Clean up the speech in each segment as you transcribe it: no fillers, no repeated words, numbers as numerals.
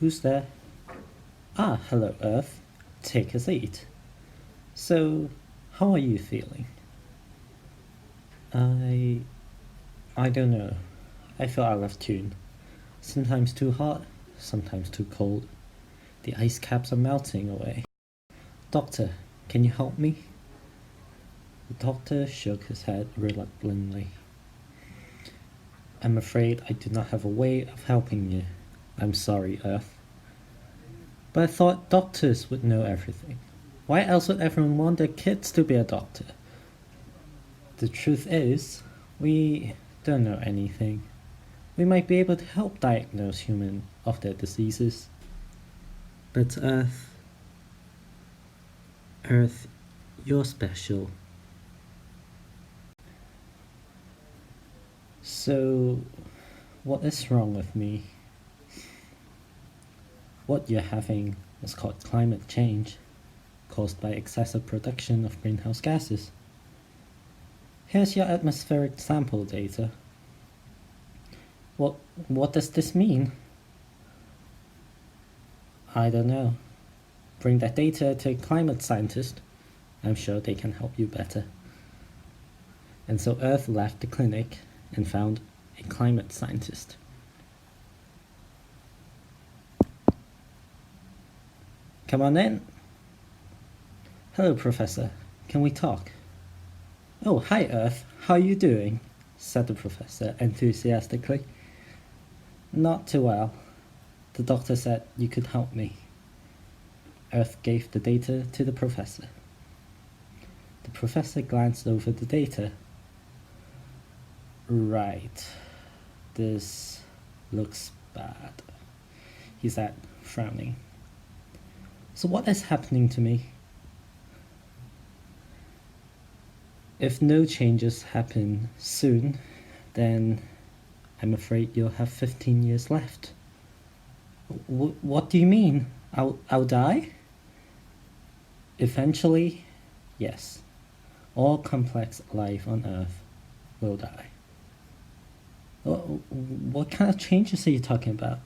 Who's there? Ah, hello, Earth. Take a seat. So, how are you feeling? I... I don't know. I feel out of tune. Sometimes too hot, sometimes too cold. The ice caps are melting away. Doctor, can you help me? The doctor shook his head reluctantly. I'm afraid I do not have a way of helping you. I'm sorry, Earth. But I thought doctors would know everything. Why else would everyone want their kids to be a doctor? The truth is, we don't know anything. We might be able to help diagnose humans of their diseases. But Earth, you're special. So, what is wrong with me? What you're having is called climate change, caused by excessive production of greenhouse gases. Here's your atmospheric sample data. What does this mean? I don't know. Bring that data to a climate scientist. I'm sure they can help you better. And so Earth left the clinic and found a climate scientist. Come on in. Hello, Professor. Can we talk? Oh, hi, Earth. How are you doing? Said the professor enthusiastically. Not too well. The doctor said you could help me. Earth gave the data to the professor. The professor glanced over the data. Right. This looks bad, he said, frowning. So what is happening to me? If no changes happen soon, then I'm afraid you'll have 15 years left. What do you mean? I'll die? Eventually, yes. All complex life on Earth will die. What kind of changes are you talking about?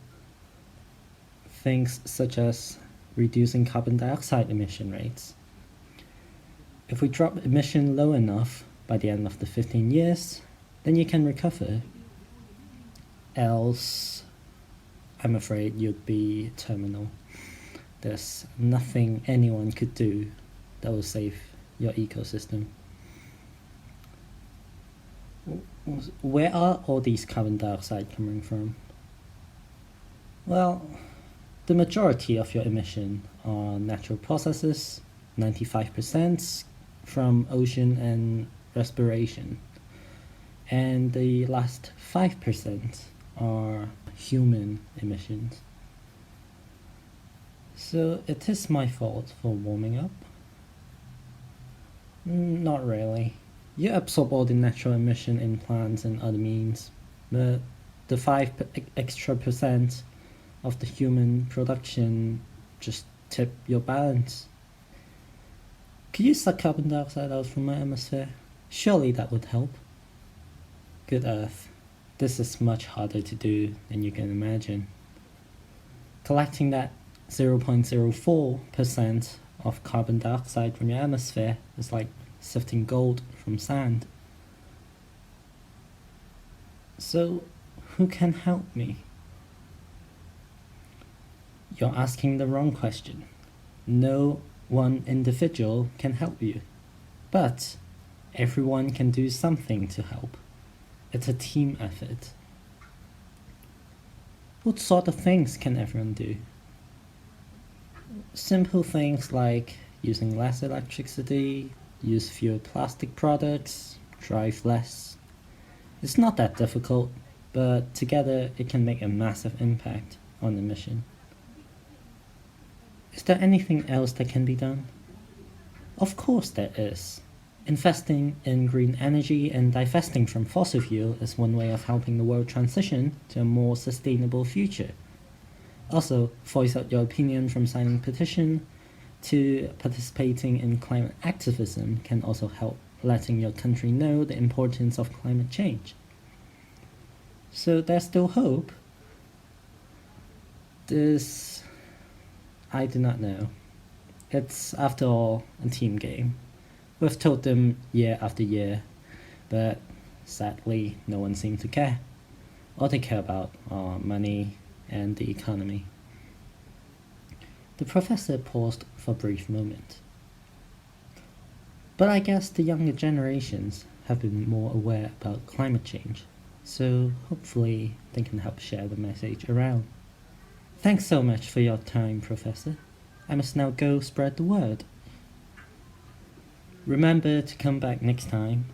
Things such as reducing carbon dioxide emission rates. If we drop emission low enough by the end of the 15 years, then you can recover. Else, I'm afraid you'd be terminal. There's nothing anyone could do that will save your ecosystem. Where are all these carbon dioxide coming from? Well, the majority of your emission are natural processes, 95% from ocean and respiration, and the last 5% are human emissions. So it is my fault for warming up? Not really. You absorb all the natural emission in plants and other means, but the 5 extra percent of the human production just tip your balance. Could you suck carbon dioxide out from my atmosphere? Surely that would help. Good Earth, this is much harder to do than you can imagine. Collecting that 0.04% of carbon dioxide from your atmosphere is like sifting gold from sand. So, who can help me? You're asking the wrong question. No one individual can help you, but everyone can do something to help. It's a team effort. What sort of things can everyone do? Simple things like using less electricity, use fewer plastic products, drive less. It's not that difficult, but together it can make a massive impact on emission. Is there anything else that can be done? Of course there is. Investing in green energy and divesting from fossil fuel is one way of helping the world transition to a more sustainable future. Also, voice out your opinion from signing petition to participating in climate activism can also help letting your country know the importance of climate change. So there's still hope. This, I do not know. It's, after all, a team game. We've told them year after year, but sadly, no one seemed to care. All they care about are money and the economy. The professor paused for a brief moment. But I guess the younger generations have been more aware about climate change, so hopefully they can help share the message around. Thanks so much for your time, Professor. I must now go spread the word. Remember to come back next time,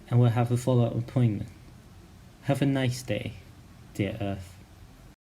and we'll have a follow-up appointment. Have a nice day, dear Earth.